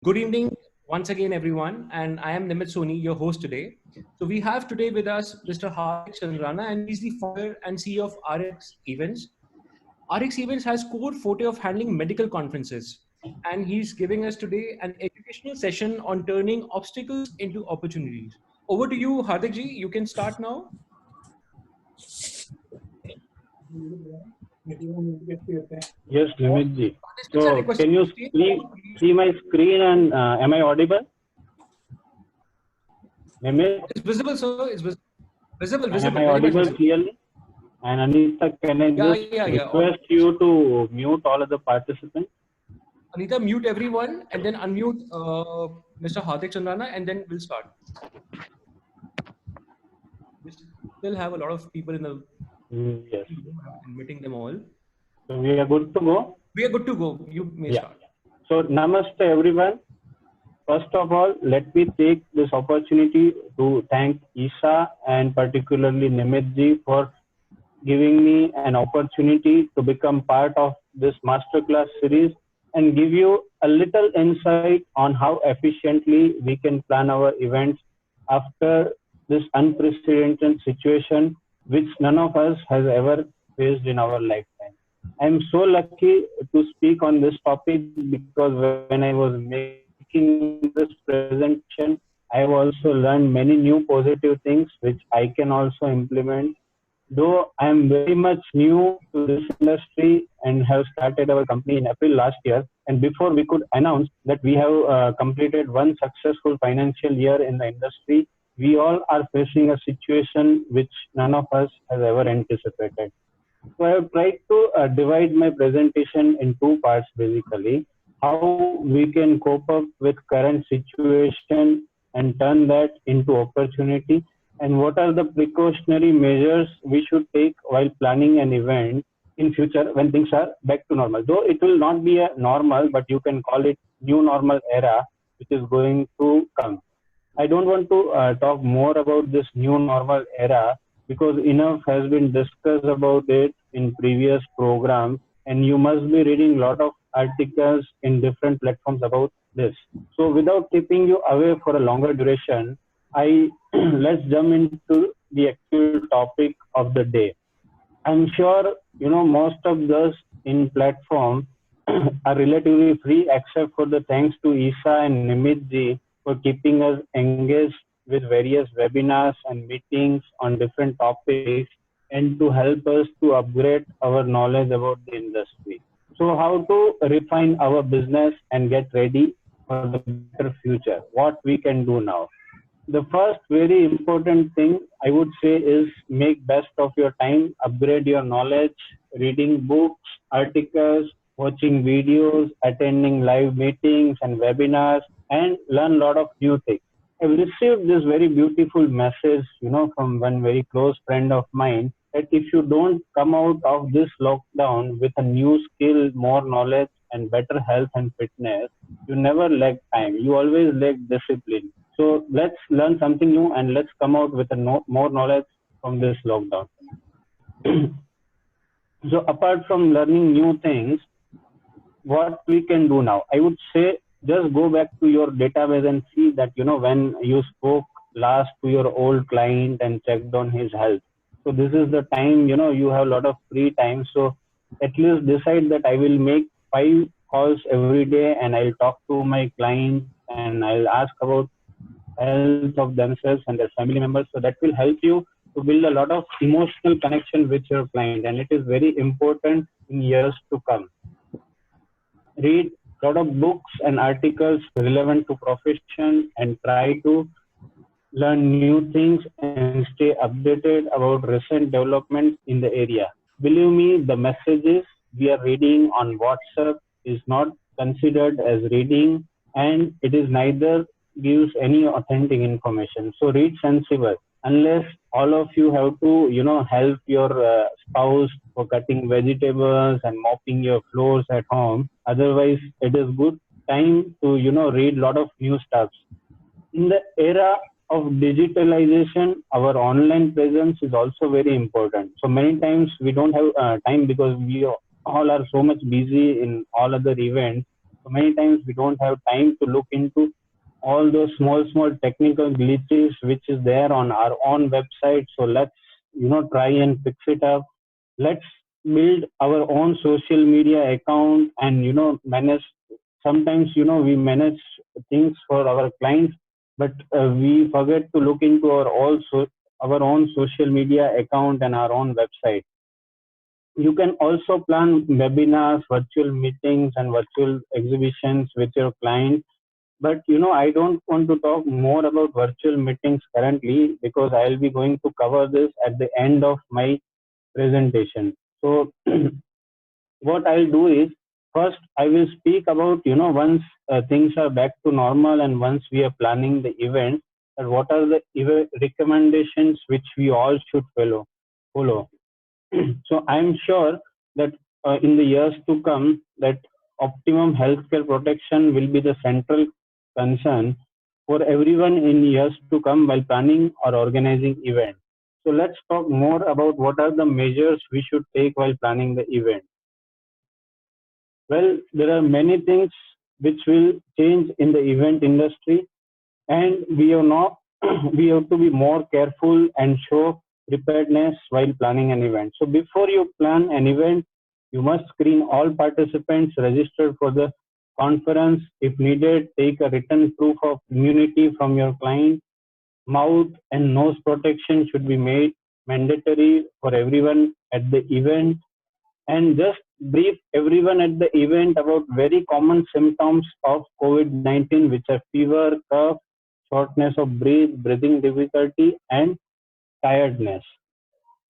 Good evening once again, everyone, and I am Nimit Soni, your host today. So we have today with us Mr. Hardik Chandrana, and he's the founder and CEO of RX Events. RX Events has core forte of handling medical conferences, and he's giving us today an educational session on turning obstacles into opportunities. Over to you, Hardik ji. You can start now. Yes, Nimit. Participants are So, requested can you to stay see my screen and am I audible? Nimit, It's visible, sir. It's and am visible, I very much audible visible. clearly? And Anita, can I Yeah, just yeah, yeah. request you to mute all of the participants? Anita, mute everyone and then unmute Mr. Hardik Chandrana and then we'll start. We still have a lot of people in the Yes. queue. I'm admitting them all. So, we are good to go? We are good to go. You may Yeah. start. So, namaste everyone. First of all, let me take this opportunity to thank Isha and particularly Nimit ji for giving me an opportunity to become part of this masterclass series and give you a little insight on how efficiently we can plan our events after this unprecedented situation which none of us has ever faced in our lifetime. I'm so lucky to speak on this topic because when I was making this presentation, I have also learned many new positive things which I can also implement. Though I am very much new to this industry and have started our company in April last year, and before we could announce that we have completed one successful financial year in the industry, we all are facing a situation which none of us has ever anticipated. So I have tried to divide my presentation in two parts basically. How we can cope up with current situation and turn that into opportunity, and what are the precautionary measures we should take while planning an event in future when things are back to normal. Though it will not be a normal, but you can call it new normal era which is going to come. I don't want to talk more about this new normal era because enough has been discussed about it in previous programs, and you must be reading a lot of articles in different platforms about this. So, without keeping you away for a longer duration, I let's jump into the actual topic of the day. I'm sure most of those in platform are relatively free, except for the thanks to Isa and Nimit ji for keeping us engaged with various webinars and meetings on different topics and to help us to upgrade our knowledge about the industry. So, how to refine our business and get ready for the better future? What we can do now? The first very important thing I would say is make best of your time, upgrade your knowledge, reading books, articles, watching videos, attending live meetings and webinars, and learn a lot of new things. I've received this very beautiful message, from one very close friend of mine that if you don't come out of this lockdown with a new skill, more knowledge, and better health and fitness, you never lack time. You always lack discipline. So let's learn something new and let's come out with a more knowledge from this lockdown. So apart from learning new things, what we can do now? I would say just go back to your database and see that when you spoke last to your old client and checked on his health. So this is the time you have a lot of free time. So at least decide that I will make 5 calls every day and I'll talk to my client and I'll ask about health of themselves and their family members. So that will help you to build a lot of emotional connection with your client, and it is very important in years to come. Read a lot of books and articles relevant to profession and try to learn new things and stay updated about recent developments in the area. Believe me, the messages we are reading on WhatsApp is not considered as reading, and it is neither gives any authentic information. So read sensible. Unless all of you have to, help your spouse for cutting vegetables and mopping your floors at home. Otherwise, it is good time to, read a lot of new stuff. In the era of digitalization, our online presence is also very important. So many times we don't have time because we all are so much busy in all other events. So many times we don't have time to look into all those small technical glitches which is there on our own website. So let's try and fix it up. Let's build our own social media account and manage. Sometimes we manage things for our clients, but we forget to look into our own social media account and our own website. You can also plan webinars, virtual meetings, and virtual exhibitions with your clients. But I don't want to talk more about virtual meetings currently because I'll be going to cover this at the end of my presentation. So what I'll do is, first I will speak about once things are back to normal and once we are planning the event, and what are the recommendations which we all should follow. So I'm sure that in the years to come that optimum healthcare protection will be the central concern for everyone in years to come while planning or organizing events. So let's talk more about what are the measures we should take while planning the event. Well, there are many things which will change in the event industry, and we have not we have to be more careful and show preparedness while planning an event. So before you plan an event, you must screen all participants registered for the conference. If needed, take a written proof of immunity from your client. Mouth and nose protection should be made mandatory for everyone at the event, and just brief everyone at the event about very common symptoms of COVID-19, which are fever, cough, shortness of breath, breathing difficulty, and tiredness.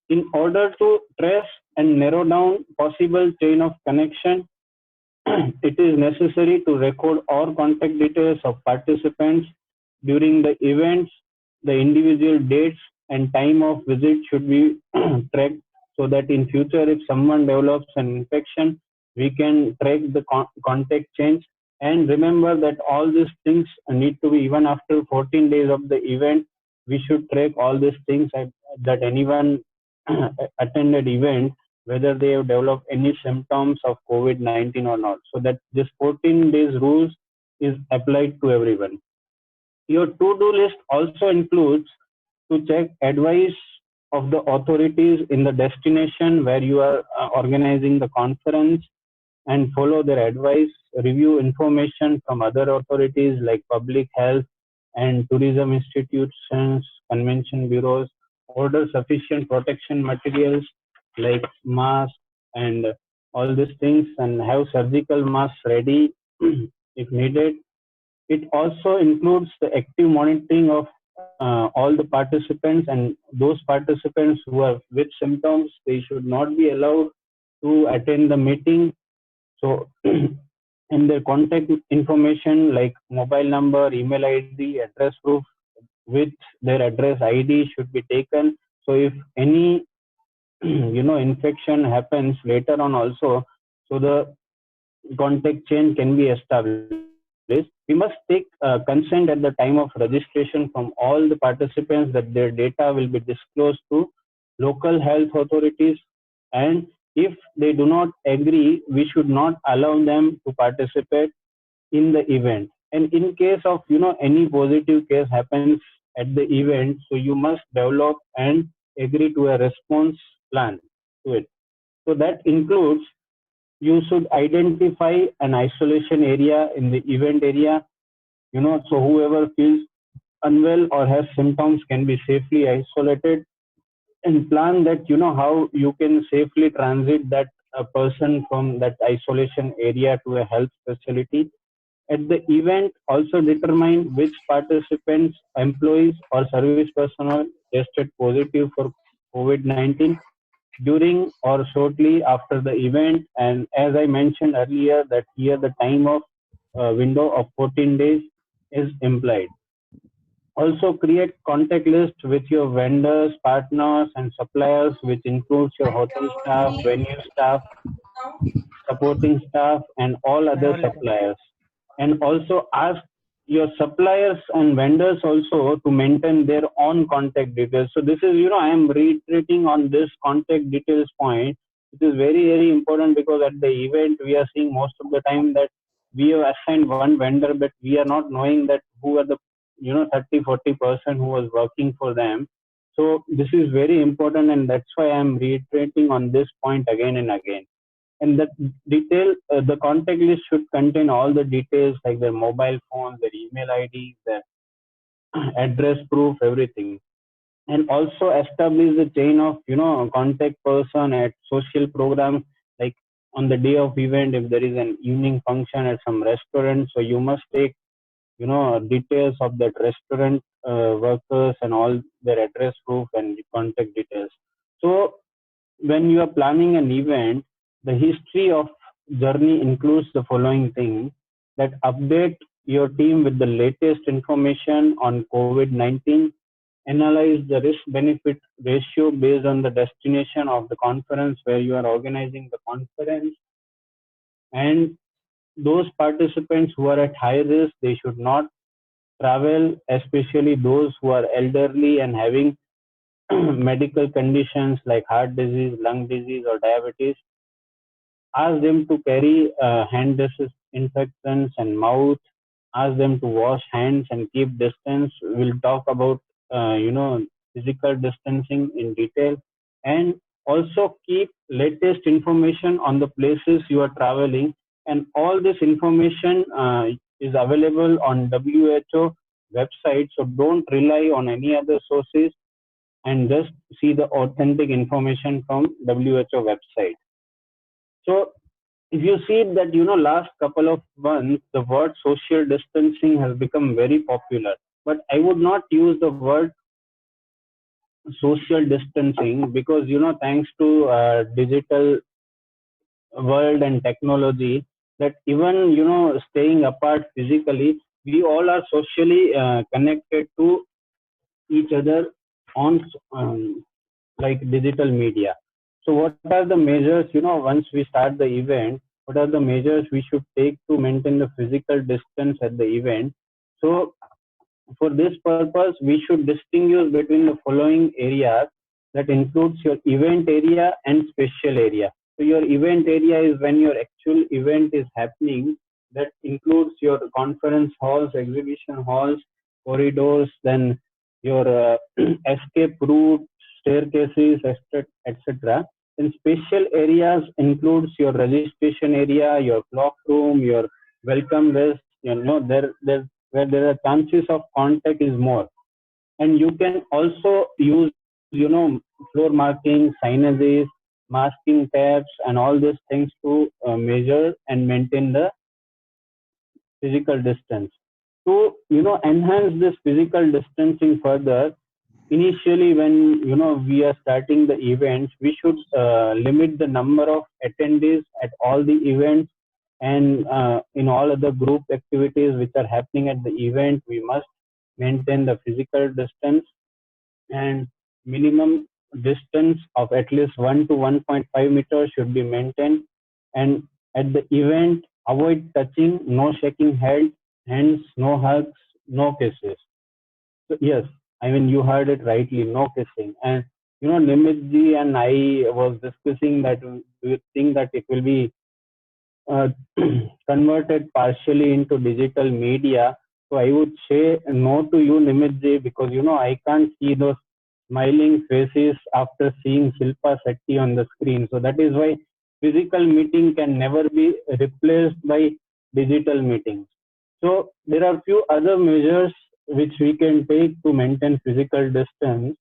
In order to trace and narrow down possible chain of connection, it is necessary to record all contact details of participants during the events. The individual dates and time of visit should be tracked so that in future, if someone develops an infection, we can track the contact change. And remember that all these things need to be, even after 14 days of the event, we should track all these things that anyone attended event, whether they have developed any symptoms of COVID-19 or not. So that this 14 days rules is applied to everyone. Your to-do list also includes to check advice of the authorities in the destination where you are organizing the conference and follow their advice. Review information from other authorities like public health and tourism institutions, convention bureaus. Order sufficient protection materials like masks and all these things, and have surgical masks ready if needed. It also includes the active monitoring of all the participants, and those participants who are with symptoms, they should not be allowed to attend the meeting. So, in their contact information like mobile number, email ID, address proof with their address ID should be taken. So, if any infection happens later on also, so the contact chain can be established. We must take consent at the time of registration from all the participants that their data will be disclosed to local health authorities, and if they do not agree, we should not allow them to participate in the event. And in case of any positive case happens at the event, so you must develop and agree to a response plan to it. So that includes, you should identify an isolation area in the event area, so whoever feels unwell or has symptoms can be safely isolated, and plan that how you can safely transit that person from that isolation area to a health facility. At the event, also determine which participants, employees, or service personnel tested positive for COVID-19 during or shortly after the event. And as I mentioned earlier, that here the time of window of 14 days is implied. Also create contact list with your vendors, partners, and suppliers, which includes your hotel staff, venue staff, supporting staff, and all other suppliers. And also ask your suppliers and vendors also to maintain their own contact details. So this is, I am reiterating on this contact details point. It is very, very important because at the event we are seeing most of the time that we have assigned one vendor, but we are not knowing that who are the 30-40% who was working for them. So this is very important, and that's why I'm reiterating on this point again and again. And that detail, the contact list should contain all the details like their mobile phone, their email ID, their address proof, everything. And also establish the chain of contact person at social programs, like on the day of event, if there is an evening function at some restaurant, so you must take details of that restaurant workers and all their address proof and contact details. So when you are planning an event, the history of journey includes the following things: that update your team with the latest information on COVID-19, analyze the risk benefit ratio based on the destination of the conference where you are organizing the conference, and those participants who are at high risk, they should not travel, especially those who are elderly and having medical conditions like heart disease, lung disease, or diabetes. Ask them to carry hand disinfectants and mouth. Ask them to wash hands and keep distance. We'll talk about physical distancing in detail, and also keep latest information on the places you are traveling. And all this information is available on WHO website. So don't rely on any other sources, and just see the authentic information from WHO website. So if you see that, last couple of months, the word social distancing has become very popular. But I would not use the word social distancing because, thanks to digital world and technology, that even, staying apart physically, we all are socially connected to each other on like digital media. So what are the measures, once we start the event, what are the measures we should take to maintain the physical distance at the event? So for this purpose, we should distinguish between the following areas, that includes your event area and special area. So your event area is when your actual event is happening. That includes your conference halls, exhibition halls, corridors, then your escape route, staircases, etc. Then special areas includes your registration area, your clock room, your welcome desk. There where there are chances of contact is more. And you can also use, floor marking, signages, masking tabs, and all these things to measure and maintain the physical distance. To, enhance this physical distancing further, initially when, we are starting the events, we should limit the number of attendees at all the events, and in all other group activities which are happening at the event, we must maintain the physical distance, and minimum distance of at least 1 to 1.5 meters should be maintained. And at the event, avoid touching, no shaking hands, no hugs, no kisses. So yes, I mean, you heard it rightly, no kissing. And Nimit ji and I was discussing that we think that it will be uh, converted partially into digital media. So I would say no to you, Nimit, because I can't see those smiling faces after seeing Shilpa Shetty on the screen. So that is why physical meeting can never be replaced by digital meetings. So there are few other measures which we can take to maintain physical distance.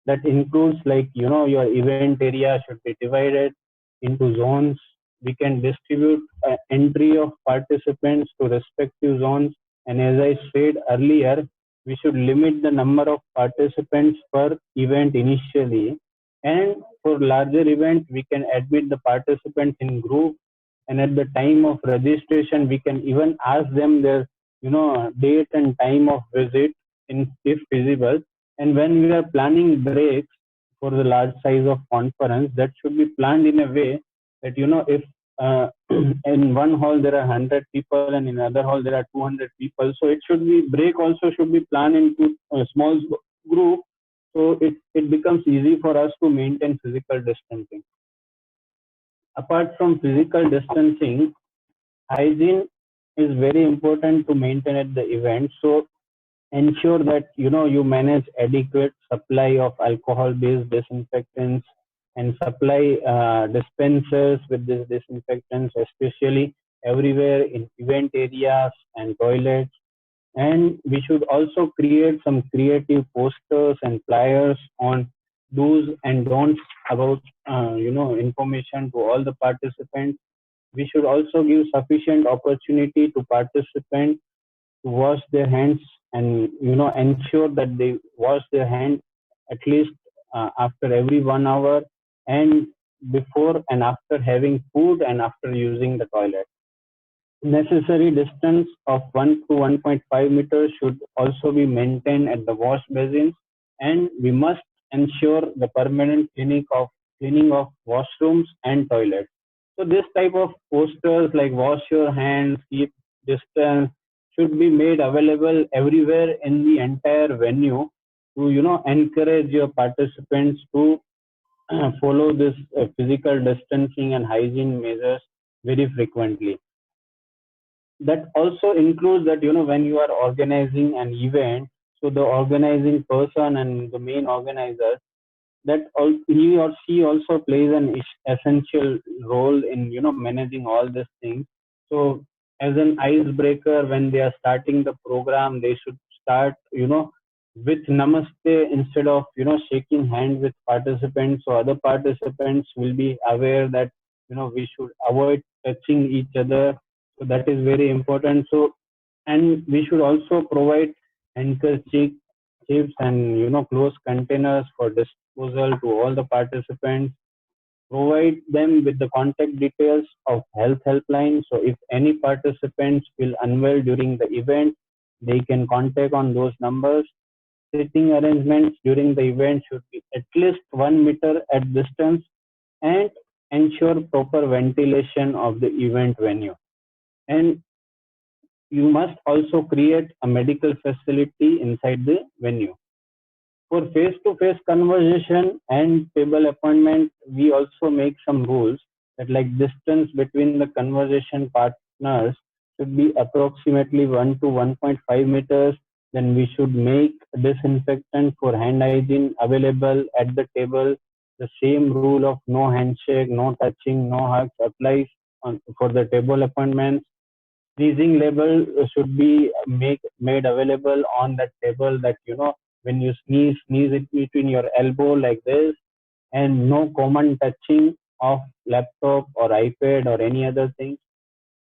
That includes, like, your event area should be divided into zones. We can distribute entry of participants to respective zones, and as I said earlier, we should limit the number of participants per event initially, and for larger event we can admit the participants in group, and at the time of registration we can even ask them their date and time of visit, in if feasible. And when we are planning breaks for the large size of conference, that should be planned in a way that, if in one hall there are 100 people and in another hall there are 200 people, so it should be break also should be planned into a small group, so it becomes easy for us to maintain physical distancing. Apart from physical distancing, hygiene is very important to maintain at the event. So ensure that you manage adequate supply of alcohol based disinfectants and supply dispensers with these disinfectants, especially everywhere in event areas and toilets. And we should also create some creative posters and flyers on do's and don'ts about information to all the participants. We should also give sufficient opportunity to participants to wash their hands, and ensure that they wash their hands at least after every 1 hour, and before and after having food and after using the toilet. Necessary distance of 1 to 1.5 meters should also be maintained at the wash basins, and we must ensure the permanent cleaning of washrooms and toilets. So this type of posters like wash your hands, keep distance should be made available everywhere in the entire venue to encourage your participants to follow this physical distancing and hygiene measures very frequently. That also includes that when you are organizing an event, so the organizing person and the main organizer, he or she also plays an essential role in managing all these things. So as an icebreaker, when they are starting the program, they should start with namaste instead of shaking hands with participants, so other participants will be aware that we should avoid touching each other. So that is very important. So, and we should also provide handkerchiefs and close containers for disposal to all the participants. Provide them with the contact details of health helpline. So if any participants feel unwell during the event, they can contact on those numbers. Sitting arrangements during the event should be at least 1 meter at distance, and ensure proper ventilation of the event venue. And you must also create a medical facility inside the venue. For face-to-face conversation and table appointment, we also make some rules that like distance between the conversation partners should be approximately 1 to 1.5 meters. Then we should make disinfectant for hand hygiene available at the table. The same rule of no handshake, no touching, no hugs applies for the table appointments. Sneezing label should be made available on that table, that when you sneeze it between your elbow like this, and no common touching of laptop or ipad or any other thing.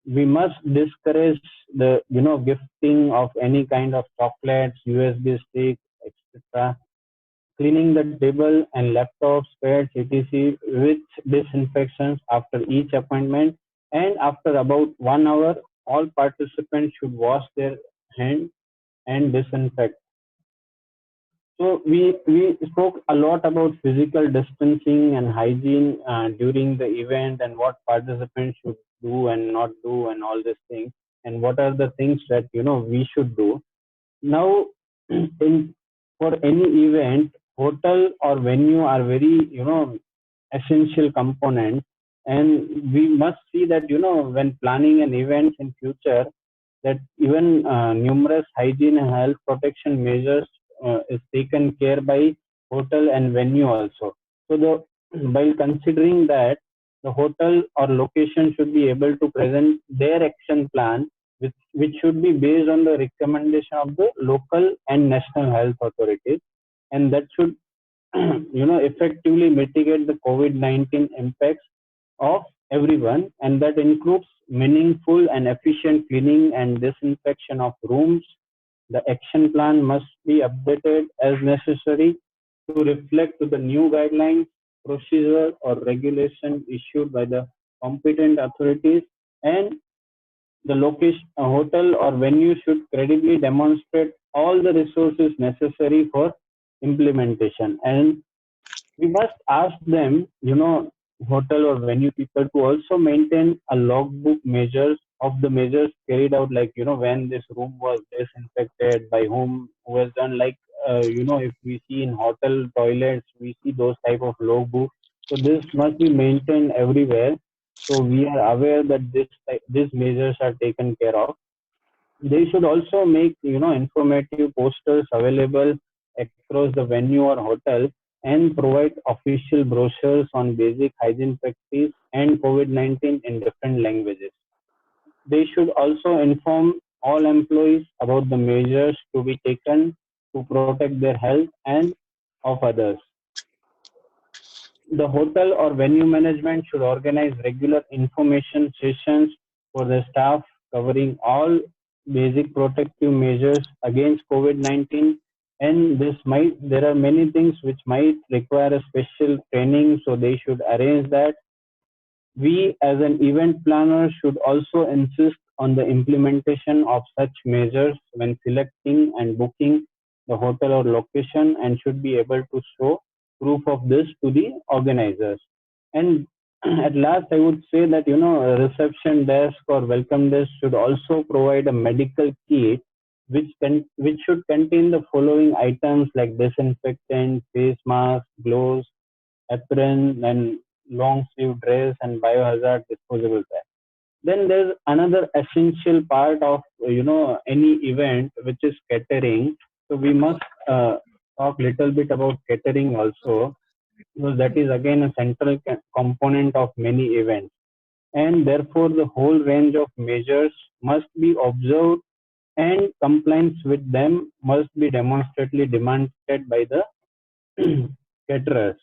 We must discourage the gifting of any kind of chocolates, usb sticks, etc. Cleaning the table and laptops, pads, etc. with disinfections after each appointment, and after about 1 hour, all participants should wash their hands and disinfect. So we spoke a lot about physical distancing and hygiene during the event, and what participants should do and not do and all these things, and what are the things that we should do. Now, in for any event, hotel or venue are very essential components, and we must see that when planning an event in future, that even numerous hygiene and health protection measures is taken care by hotel and venue also. So while considering that, the hotel or location should be able to present their action plan, which should be based on the recommendation of the local and national health authorities, and that should effectively mitigate the COVID-19 impacts of everyone, and that includes meaningful and efficient cleaning and disinfection of rooms. The action plan must be updated as necessary to reflect to the new guidelines, procedure, or regulation issued by the competent authorities, and the location, a hotel or venue should credibly demonstrate all the resources necessary for implementation. And we must ask them, hotel or venue people, to also maintain a logbook measures of the measures carried out, like when this room was disinfected, by whom, who has done, like if we see in hotel toilets, we see those type of logbook. So this must be maintained everywhere, so we are aware that these measures are taken care of. They should also make, informative posters available across the venue or hotel, and provide official brochures on basic hygiene practice and COVID-19 in different languages. They should also inform all employees about the measures to be taken to protect their health and of others. The hotel or venue management should organize regular information sessions for the staff covering all basic protective measures against COVID-19. And there are many things which might require a special training, so they should arrange that. We, as an event planner, should also insist on the implementation of such measures when selecting and booking the hotel or location, and should be able to show proof of this to the organizers. And at last, I would say that, a reception desk or welcome desk should also provide a medical kit which should contain the following items like disinfectant, face mask, gloves, apron, and long sleeve dress, and biohazard disposable bag. Then there's another essential part of any event, which is catering. So we must talk little bit about catering also, because that is again a central component of many events, and therefore the whole range of measures must be observed, and compliance with them must be demonstrably demanded by the caterers.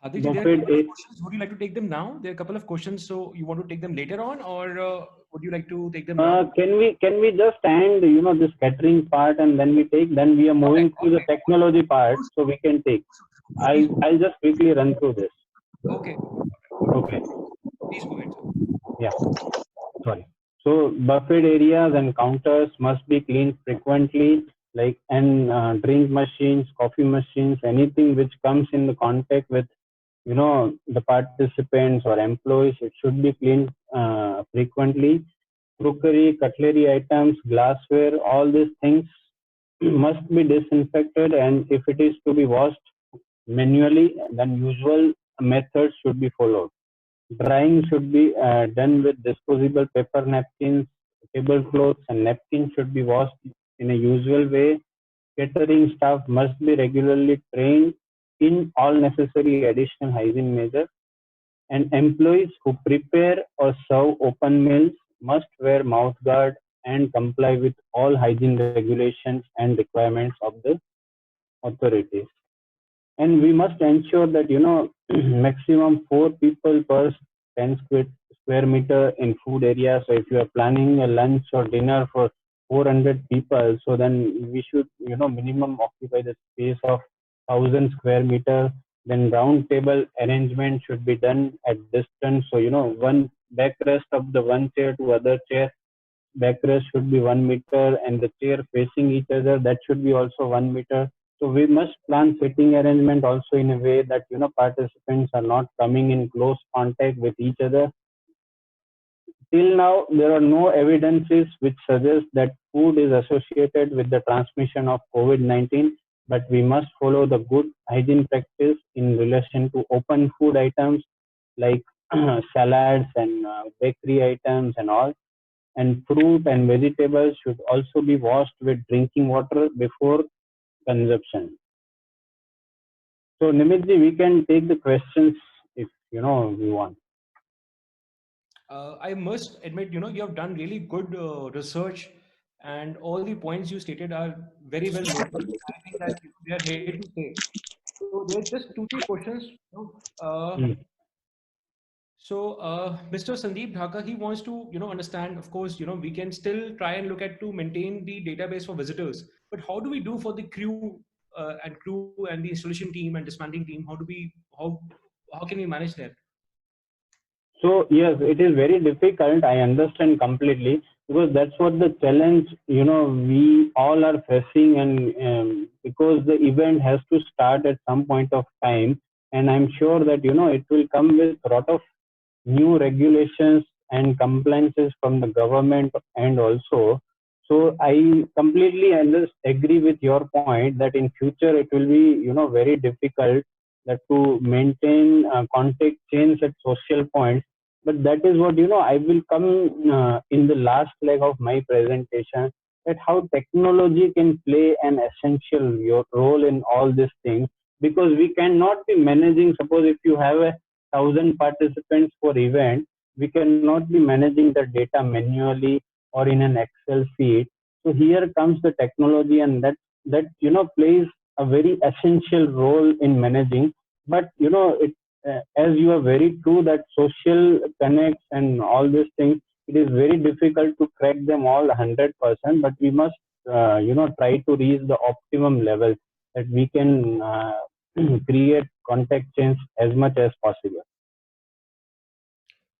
Hadiji, there are a Buffet couple of questions. Would you like to take them now? There are a couple of questions, so you want to take them later on, or would you like to take them now? Can we just end this catering part, and then we are moving to the technology part, so we can take. I'll just quickly run through this. Okay. Okay. Please go ahead. Yeah. Sorry. So buffet areas and counters must be cleaned frequently, and drink machines, coffee machines, anything which comes in the contact with the participants or employees, it should be cleaned frequently. Crockery, cutlery items, glassware, all these things must be disinfected, and if it is to be washed manually, then usual methods should be followed. Drying should be done with disposable paper napkins, tablecloths, and napkins should be washed in a usual way. Catering staff must be regularly trained in all necessary additional hygiene measures, and employees who prepare or serve open meals must wear mouth guard and comply with all hygiene regulations and requirements of the authorities. And we must ensure that maximum 4 people per 10 square meter in food area. So if you are planning a lunch or dinner for 400 people, so then we should minimum occupy the space of 1,000 square meter. Then round table arrangement should be done at distance, so one backrest of the one chair to other chair backrest should be 1 meter, and the chair facing each other, that should be also 1 meter. So we must plan sitting arrangement also in a way that participants are not coming in close contact with each other. Till now, there are no evidences which suggest that food is associated with the transmission of COVID-19, but we must follow the good hygiene practice in relation to open food items like salads and bakery items and all. And fruit and vegetables should also be washed with drinking water before consumption. So, Nimitji, we can take the questions if we want. I must admit, you have done really good research, and all the points you stated are very well noted. I think that they are here to stay. So there's just 2, 3 questions. Mm. Mr. Sandeep Dhaka, he wants to, understand, of course, we can still try and look at to maintain the database for visitors, but how do we do for the crew and the installation team and dismantling team? How can we manage that? So yes, it is very difficult. I understand completely, because that's what the challenge we all are facing, and because the event has to start at some point of time, and I'm sure that it will come with a lot of new regulations and compliances from the government and also. So I completely agree with your point that in future it will be very difficult that to maintain contact chains at social points. But that is what, I will come in the last leg of my presentation, that how technology can play an essential role in all these things. Because we cannot be managing, suppose if you have 1,000 participants for event, we cannot be managing the data manually or in an Excel sheet. So here comes the technology, and that plays a very essential role in managing. But as you are very true, that social connects and all these things, it is very difficult to crack them all 100%. But we must try to reach the optimum level, that we can create contact chains as much as possible.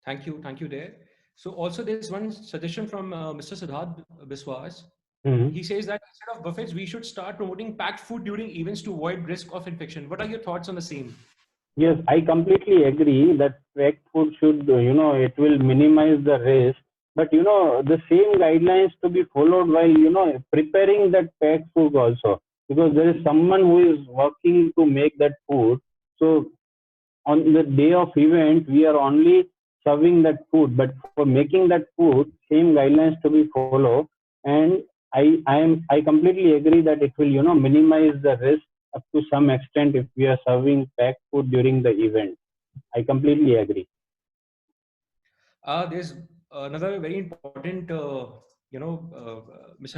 Thank you there. So also there's one suggestion from Mr. Siddharth Biswas. Mhm. He says that instead of buffets, we should start promoting packed food during events to avoid risk of infection. What are your thoughts on the same? Yes, I completely agree that packed food should, it will minimize the risk. But, the same guidelines to be followed while, preparing that packed food also. Because there is someone who is working to make that food. So on the day of event, we are only serving that food. But for making that food, same guidelines to be followed. And I completely agree that it will, minimize the risk up to some extent if we are serving packed food during the event. I completely agree. There's another very important, Mr.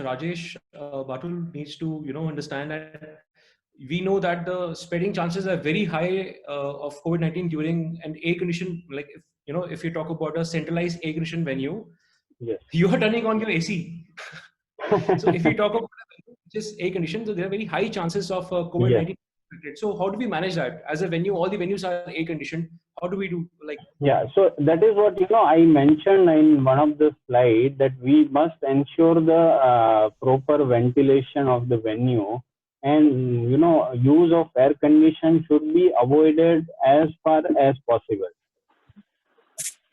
Rajesh Batul needs to, understand that we know that the spreading chances are very high of COVID-19 during an air conditioned, like if you talk about a centralized air conditioned venue, Yes. you are turning on your AC. So if we talk about a venue which is air conditioned, so there are very high chances of Yes. COVID-19. So how do we manage that as a venue? All the venues are air conditioned. How do we do like? Yeah, so that is what I mentioned in one of the slides, that we must ensure the proper ventilation of the venue, and use of air condition should be avoided as far as possible.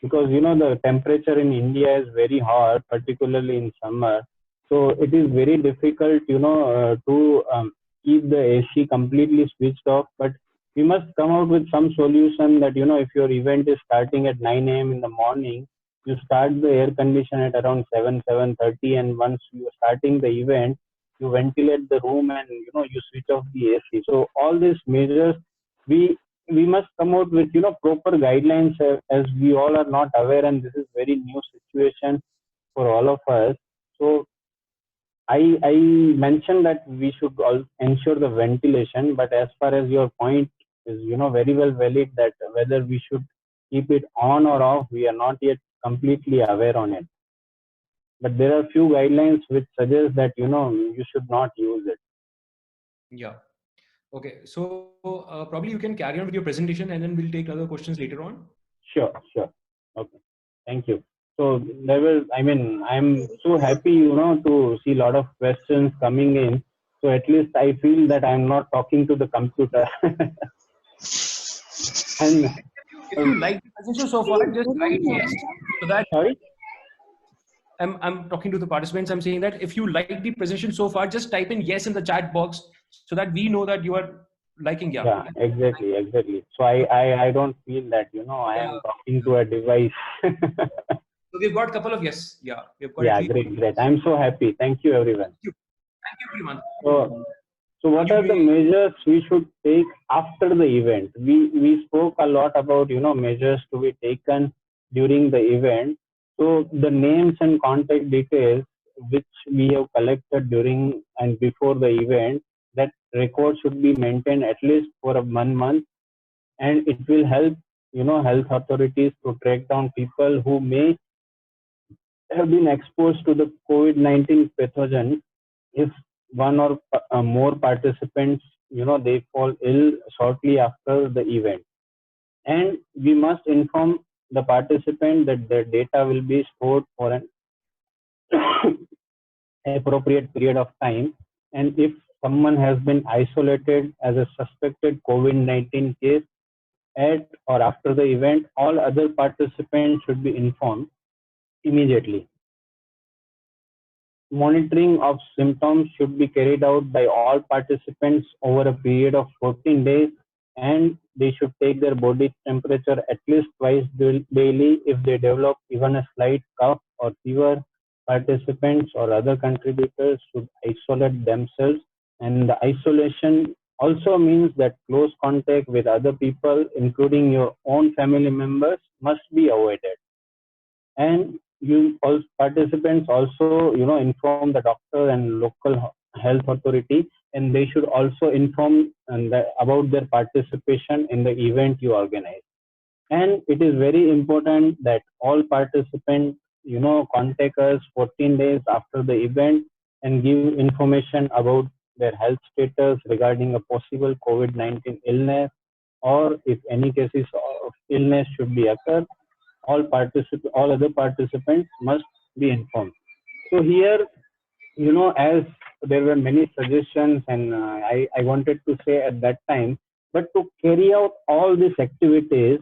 Because the temperature in India is very hot, particularly in summer. So it is very difficult, to keep the AC completely switched off. But we must come out with some solution, that if your event is starting at 9 a.m. in the morning, you start the air condition at around 7:30, and once you are starting the event, you ventilate the room, and you switch off the AC. So all these measures, we we must come out with proper guidelines, as we all are not aware, and this is very new situation for all of us. So I mentioned that we should all ensure the ventilation. But as far as your point is very well valid, that whether we should keep it on or off, we are not yet completely aware on it. But there are few guidelines which suggest that you should not use it. Yeah. Okay. So probably you can carry on with your presentation and then we'll take other questions later on. Sure. Okay. Thank you. So there was, I'm so happy, to see a lot of questions coming in. So at least I feel that I'm not talking to the computer. And If you like the presentation so far, just write yes. So that sorry. I'm talking to the participants. I'm saying that if you like the presentation so far, just type in yes in the chat box so that we know that you are liking. Yeah. Yeah, exactly. So I don't feel that I Yeah. am talking to a device. So we've got a couple of yes. Yeah. We've got at Yeah, least. great. I'm so happy. Thank you, everyone. Thank you. Thank you, everyone. So So what You are the may. measures we should take after the event? We spoke a lot about measures to be taken during the event. So the names and contact details which we have collected during and before the event, that record should be maintained at least for a 1 month, and it will help health authorities to track down people who may have been exposed to the COVID-19 pathogen. If one or more participants, they fall ill shortly after the event, and we must inform the participant that their data will be stored for an appropriate period of time. And if someone has been isolated as a suspected COVID-19 case at or after the event, all other participants should be informed immediately. Monitoring of symptoms should be carried out by all participants over a period of 14 days. and they should take their body temperature at least twice daily. If they develop even a slight cough or fever, participants or other contributors should isolate themselves, and the isolation also means that close contact with other people, including your own family members, must be avoided. And you all participants also, inform the doctor and local health authority, and they should also inform about their participation in the event you organize. And it is very important that all participants, contact us 14 days after the event and give information about their health status regarding a possible COVID-19 illness, or if any cases of illness should be occurred, all other participants must be informed. So here, as there were many suggestions, and I wanted to say at that time, but to carry out all these activities,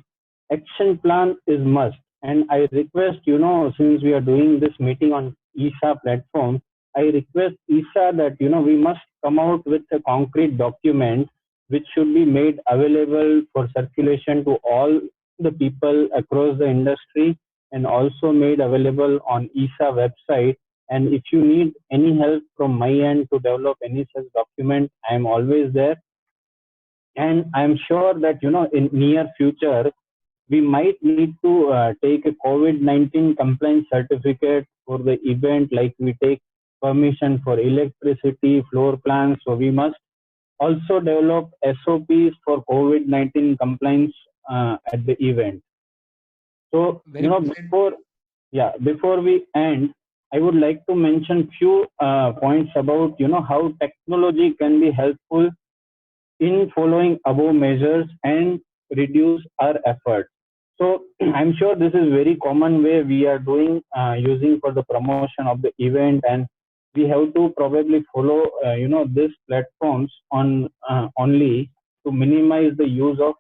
action plan is must. And I request, since we are doing this meeting on ESA platform, I request ESA that, we must come out with a concrete document which should be made available for circulation to all the people across the industry, and also made available on ESA website. And if you need any help from my end to develop any such document, I am always there. And I am sure that, in near future, we might need to take a COVID-19 compliance certificate for the event, like we take permission for electricity, floor plans. So we must also develop SOPs for COVID-19 compliance at the event. So, Very well said. before we end, I would like to mention few points about, how technology can be helpful in following above measures and reduce our effort. So I'm sure this is very common way we are doing using for the promotion of the event, and we have to probably follow these platforms on only to minimize the use of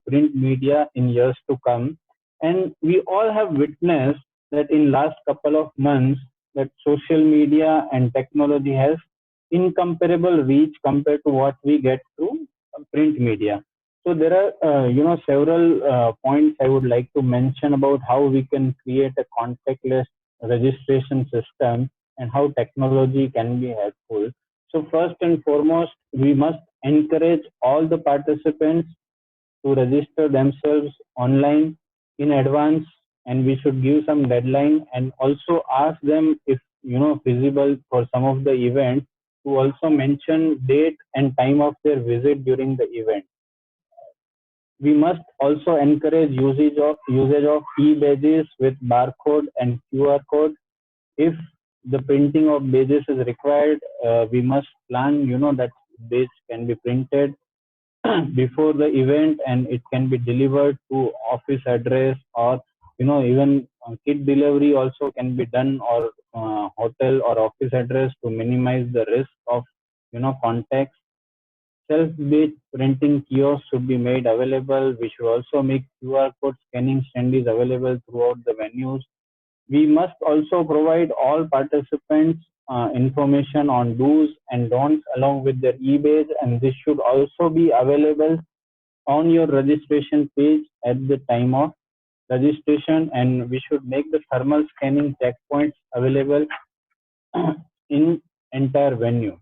print media in years to come. And we all have witnessed that in last couple of months that social media and technology has incomparable reach compared to what we get through print media. So there are, several points I would like to mention about how we can create a contactless registration system and how technology can be helpful. So first and foremost, we must encourage all the participants to register themselves online in advance, and we should give some deadline, and also ask them if, feasible for some of the events, to also mention date and time of their visit during the event. We must also encourage usage of e-badges with barcode and QR code. If the printing of badges is required, we must plan, that badge can be printed before the event, and it can be delivered to office address, or even kit delivery also can be done, or hotel or office address, to minimize the risk of contacts. Self-based printing kiosks should be made available. We should also make QR code scanning standees available throughout the venues. We must also provide all participants information on do's and don'ts along with their e-badge, and this should also be available on your registration page at the time of registration. And we should make the thermal scanning checkpoints available in entire venue.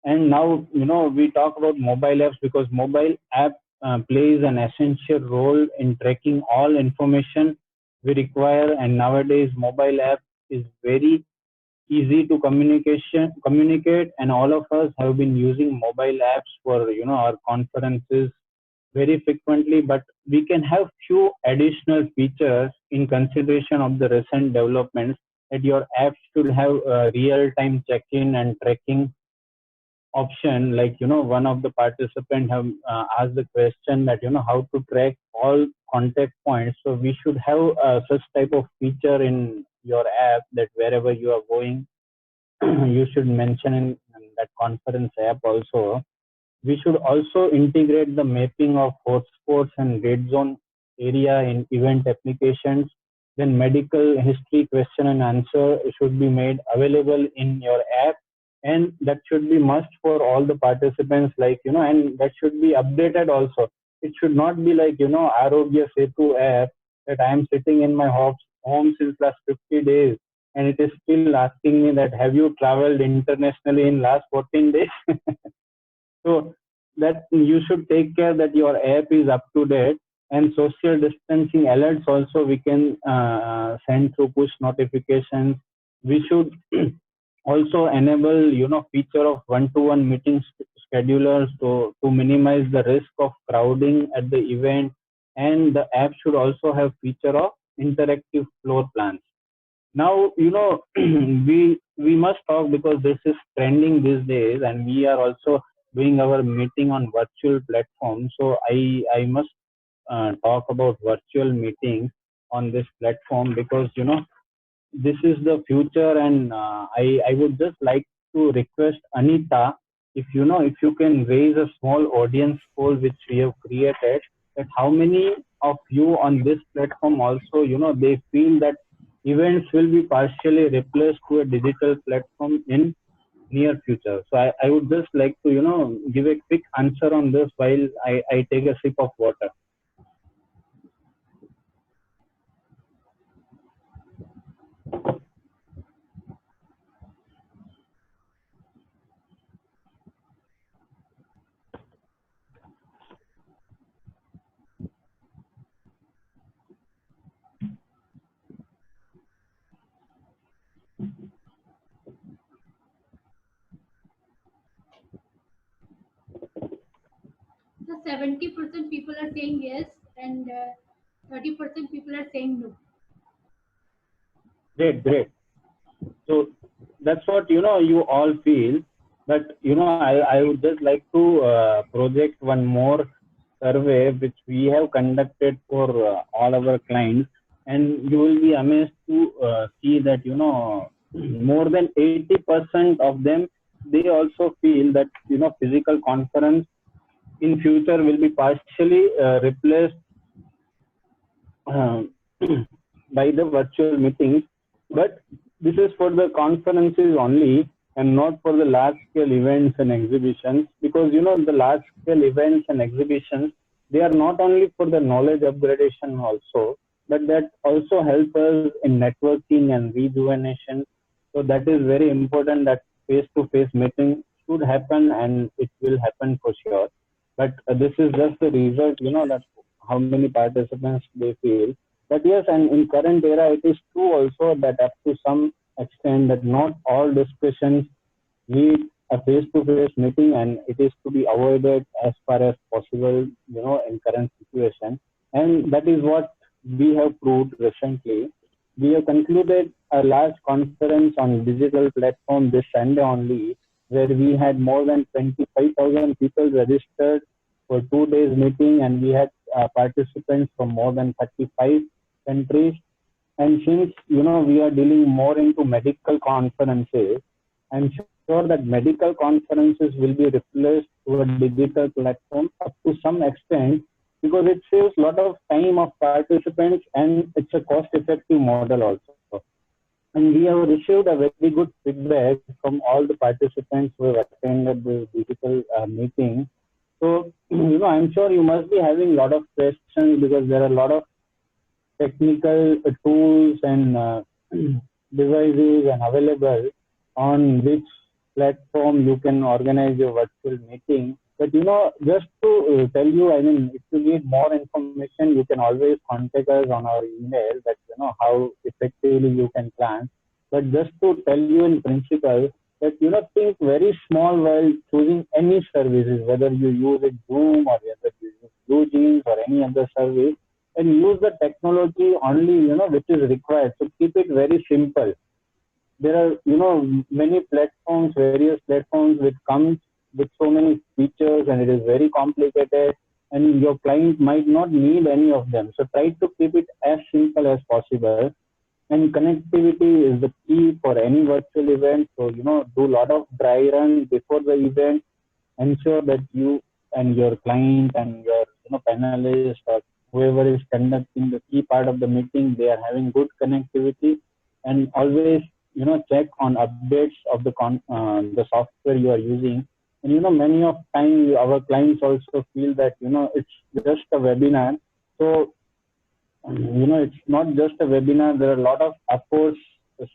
And now, we talk about mobile apps, because mobile app plays an essential role in tracking all information we require. And nowadays, mobile app is very easy to communicate, and all of us have been using mobile apps for, our conferences very frequently. But we can have few additional features in consideration of the recent developments, that your app should have real-time check-in and tracking option. Like, one of the participants have asked the question that, how to track all contact points. So we should have such type of feature in your app, that wherever you are going, you should mention in that conference app also. We should also integrate the mapping of hotspots and red zone area in event applications. Then medical history question and answer should be made available in your app, and that should be must for all the participants, like, and that should be updated also. It should not be like, Arogya Setu app that I am sitting in my home since last 50 days, and it is still asking me that have you traveled internationally in last 14 days. So that you should take care that your app is up to date, and social distancing alerts also we can send through push notifications. We should also enable, feature of one-to-one meeting schedulers to minimize the risk of crowding at the event. And the app should also have feature of interactive floor plans. Now, we must talk because this is trending these days, and we are also doing our meeting on virtual platform. So I must talk about virtual meetings on this platform, because this is the future. And I would just like to request Anita, if if you can raise a small audience poll which we have created, that how many of you on this platform also, they feel that events will be partially replaced to a digital platform in near future. So I would just like to, give a quick answer on this while I take a sip of water. The 70% people are saying yes, and 30% people are saying no. Great, great. So that's what, you all feel. But, I would just like to project one more survey which we have conducted for all our clients. And you will be amazed to see that, more than 80% of them, they also feel that, physical conference in future will be partially replaced uh, by the virtual meetings. But this is for the conferences only, and not for the large scale events and exhibitions, because the large scale events and exhibitions, they are not only for the knowledge upgradation also, but that also help us in networking and rejuvenation. So that is very important, that face to face meeting should happen, and it will happen for sure. But this is just the result, that how many participants they feel. But yes, and in current era, it is true also that up to some extent that not all discussions need a face-to-face meeting, and it is to be avoided as far as possible, in current situation. And that is what we have proved recently. We have concluded a large conference on digital platform this Sunday only, where we had more than 25,000 people registered for 2 days meeting, and we had participants from more than 35 countries. And since we are dealing more into medical conferences, I'm sure that medical conferences will be replaced to a digital platform up to some extent, because it saves a lot of time of participants, and it's a cost-effective model also. And we have received a very good feedback from all the participants who have attended the digital meeting. So, I'm sure you must be having a lot of questions, because there are a lot of technical tools and devices and available on which platform you can organize your virtual meeting. But just to tell you, I mean, if you need more information, you can always contact us on our email, that how effectively you can plan. But just to tell you in principle, that think very small while choosing any services, whether you use it Zoom, or whether you use BlueJeans or any other service, and use the technology only which is required. So keep it very simple. There are many platforms, various platforms which comes with so many features, and it is very complicated, and your client might not need any of them. So try to keep it as simple as possible. And connectivity is the key for any virtual event. So do a lot of dry run before the event. Ensure that you and your client and your panelist, or whoever is conducting the key part of the meeting, they are having good connectivity. And always check on updates of the software you are using. And many of time our clients also feel that it's just a webinar. So it's not just a webinar. There are a lot of efforts.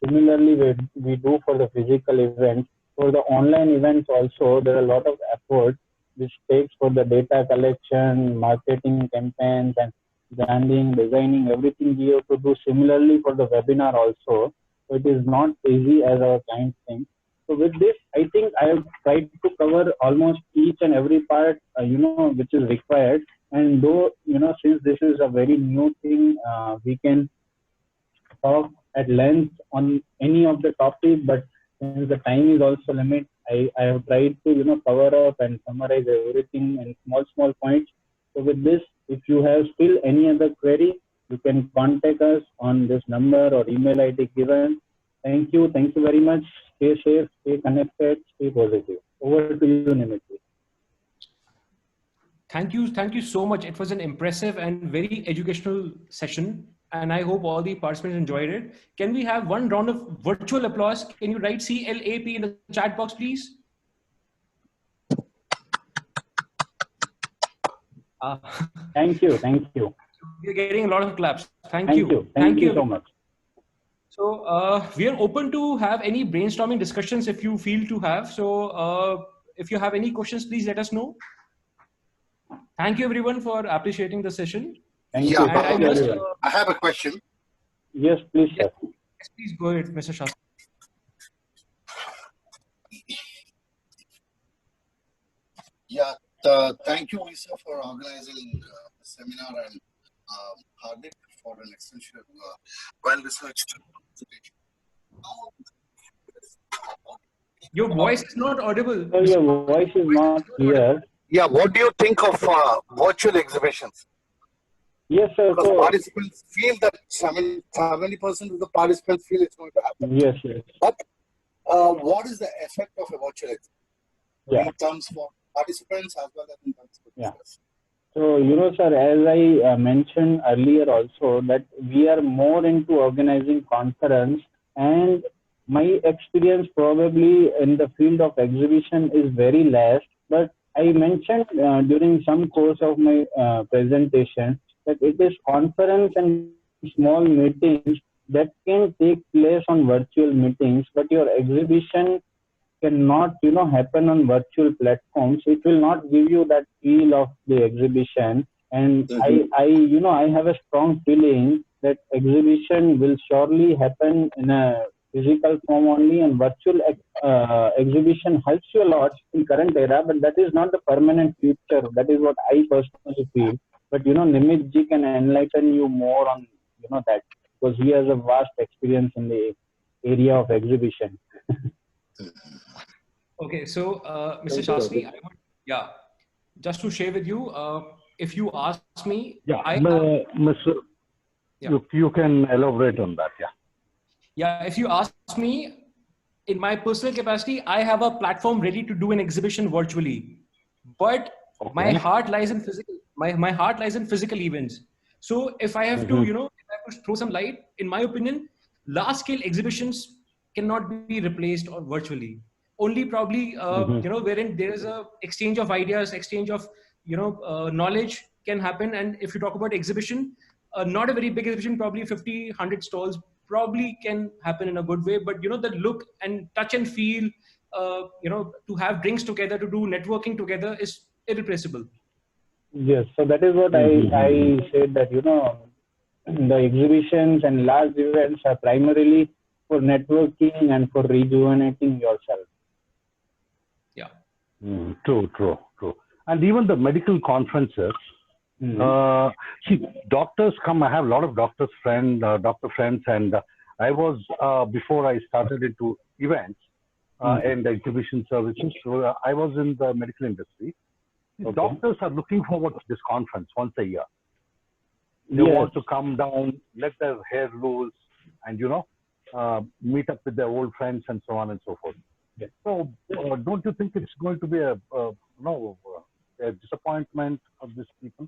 Similarly, we do for the physical events. For the online events also, there are a lot of efforts which takes for the data collection, marketing campaigns, and branding, designing, everything we have to do similarly for the webinar also. So it is not easy as our clients think. So with this, I think I have tried to cover almost each and every part, which is required. And though, since this is a very new thing, we can talk at length on any of the topic, but since the time is also limit, I have tried to, cover up and summarize everything in small points. So with this, if you have still any other query, you can contact us on this number or email ID given. Thank you. Thank you very much. Stay safe, stay connected, stay positive. Over to you, Nimitri. Thank you so much. It was an impressive and very educational session, and I hope all the participants enjoyed it. Can we have one round of virtual applause? Can you write CLAP in the chat box, please? Thank you. We're getting a lot of claps. Thank Thank you. you. Thank you so much. So we are open to have any brainstorming discussions if you feel to have. So if you have any questions, please let us know. Thank you everyone for appreciating the session. Thank you. I have a question. Yes, please, sir. Yes, please go ahead, Mr. Shastri. Yeah, thank you, Lisa, for organizing the seminar, and Hardik for an extensive, well-researched presentation. Your voice is not audible. So your voice is not clear. Yeah, what do you think of virtual exhibitions? Yes, sir. Because participants feel that 70% of the participants feel it's going to happen. Yes. But what is the effect of a virtual exhibition in terms for participants as well as in terms of business? So, sir, as I mentioned earlier also, that we are more into organizing conference, and my experience probably in the field of exhibition is very less, but I mentioned during some course of my presentation that it is conference and small meetings that can take place on virtual meetings, but your exhibition cannot, happen on virtual platforms. It will not give you that feel of the exhibition. And I have a strong feeling that exhibition will surely happen in a physical form only, and virtual exhibition helps you a lot in current era, but that is not the permanent future. That is what I personally feel. But Nimit ji can enlighten you more on that, because he has a vast experience in the area of exhibition. Okay, so Mr. Shastri, just to share with you, if you ask me, you can elaborate on that. Yeah, if you ask me, in my personal capacity, I have a platform ready to do an exhibition virtually, but my heart lies in physical. My heart lies in physical events. So if I have to, if I have to throw some light, in my opinion, large-scale exhibitions cannot be replaced or virtually. Only probably, wherein there is a exchange of ideas, exchange of, knowledge can happen. And if you talk about exhibition, not a very big exhibition, probably 50, 100 stalls, probably can happen in a good way. But, the look and touch and feel, to have drinks together, to do networking together is irreplaceable. Yes, so that is what I said, that, the exhibitions and large events are primarily for networking and for rejuvenating yourself. Yeah. True. And even the medical conferences, see, doctors come. I have a lot of doctor friends, and I was, before I started into events and exhibition services, so I was in the medical industry. Doctors are looking forward to this conference once a year. They want to come down, let their hair loose, and meet up with their old friends and so on and so forth. So, don't you think it's going to be a disappointment of these people?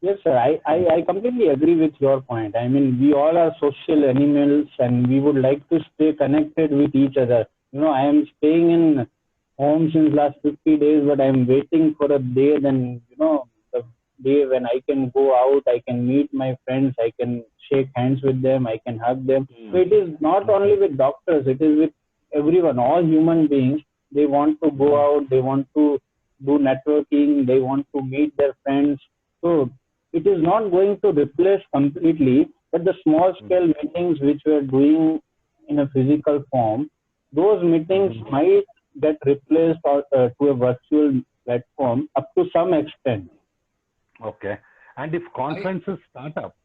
Yes, sir. I completely agree with your point. I mean, we all are social animals and we would like to stay connected with each other. I am staying in home since last 50 days, but I'm waiting for a day then, the day when I can go out, I can meet my friends, I can shake hands with them, I can hug them. So it is not only with doctors, it is with everyone, all human beings. They want to go out, they want to do networking, they want to meet their friends. So it is not going to replace completely, but the small scale meetings which we are doing in a physical form, those meetings might get replaced to a virtual platform up to some extent. Okay. And if conferences start up,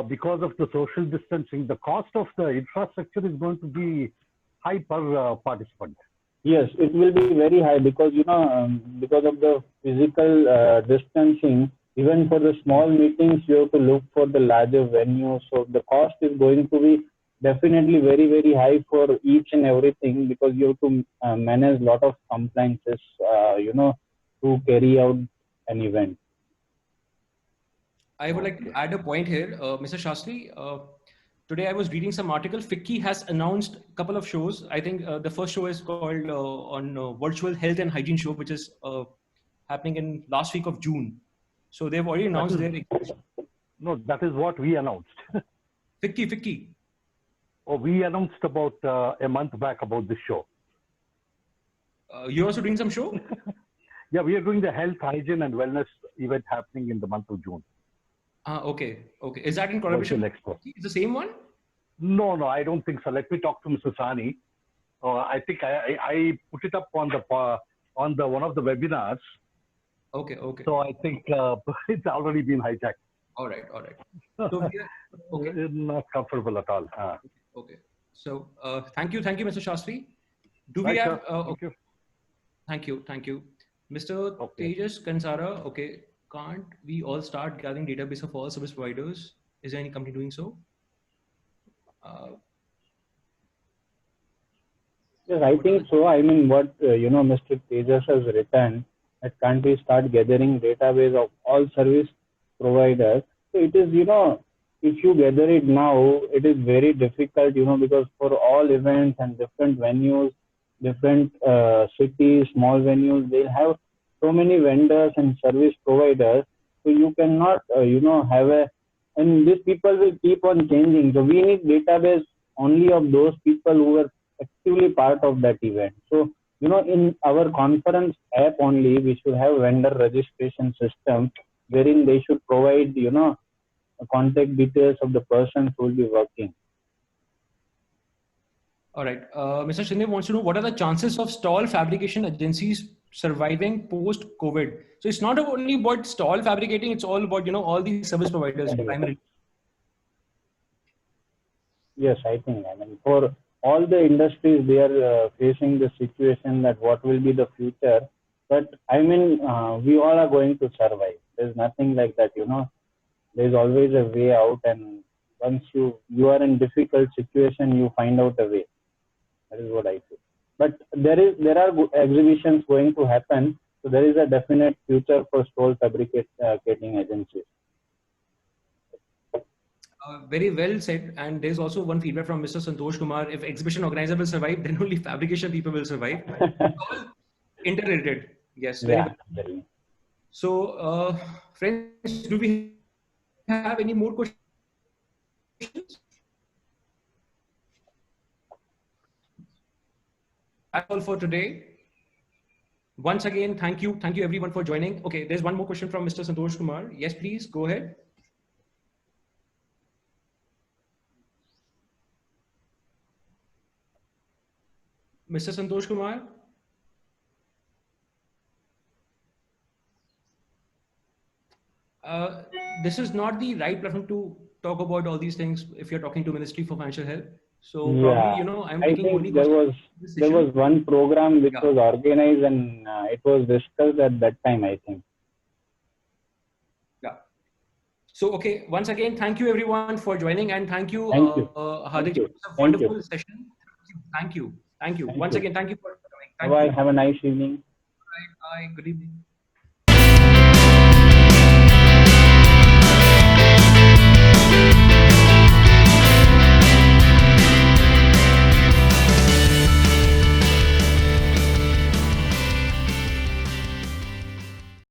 because of the social distancing, the cost of the infrastructure is going to be high per participant. Yes, it will be very high because because of the physical distancing. Even for the small meetings, you have to look for the larger venue. So the cost is going to be definitely very, very high for each and everything because you have to manage a lot of compliances, to carry out an event. I would like to add a point here, Mr. Shastri. Today I was reading some article. FICCI has announced a couple of shows. I think the first show is called on Virtual Health and Hygiene Show, which is happening in last week of June. So they've already announced their exhibition. No, that is what we announced. FICCI. Oh, we announced about a month back about this show. You're also doing some show? Yeah, we are doing the health, hygiene, and wellness event happening in the month of June. Okay. Is that in collaboration? It's the same one? No, I don't think so. Let me talk to Mr. Sani. I think I put it up on the one of the webinars. Okay. So I think it's already been hijacked. All right. So okay. Not comfortable at all. Okay. So thank you, Mr. Shastri. Do right, we have? Thank you. Thank you, Mr. Tejas Kansara. Okay. Can't we all start gathering database of all service providers? Is there any company doing so? Yes, I think so. I mean, what Mr. Tejas has written, that can't we start gathering database of all service providers? So it is, if you gather it now, it is very difficult, because for all events and different venues, different cities, small venues, they'll have so many vendors and service providers. So you cannot, and these people will keep on changing. So we need database only of those people who were actively part of that event. So, in our conference app only, we should have vendor registration system wherein they should provide, contact details of the person who will be working. All right. Mr. Shinde wants to know what are the chances of stall fabrication agencies surviving post-COVID? So it's not only about stall fabricating, it's all about, all these service providers primarily. Yes, I think, for all the industries, they are facing the situation that what will be the future. But we all are going to survive. There's nothing like that, There's always a way out, and once you are in difficult situation, you find out a way. That is what I feel. But there are exhibitions going to happen, so there is a definite future for stall fabricating agencies. Very well said. And there's also one feedback from Mr. Santosh Kumar. If exhibition organizer will survive, then only fabrication people will survive. All interrelated. Yes. Yeah. So, friends, do we have any more questions? That's all for today. Once again, thank you everyone for joining. Okay, there's one more question from Mr. Santosh Kumar. Yes, please go ahead. Mr. Santosh Kumar. This is not the right platform to talk about all these things if you're talking to Ministry for Financial Health. So probably, I'm I taking think only there was one program which was organized and it was discussed at that time, I think. Yeah. So, okay, once again, thank you everyone for joining, and thank you, Hardik. It was a wonderful session. Thank you. Once again, thank you for coming. Bye. Have a nice evening. Bye. Good evening.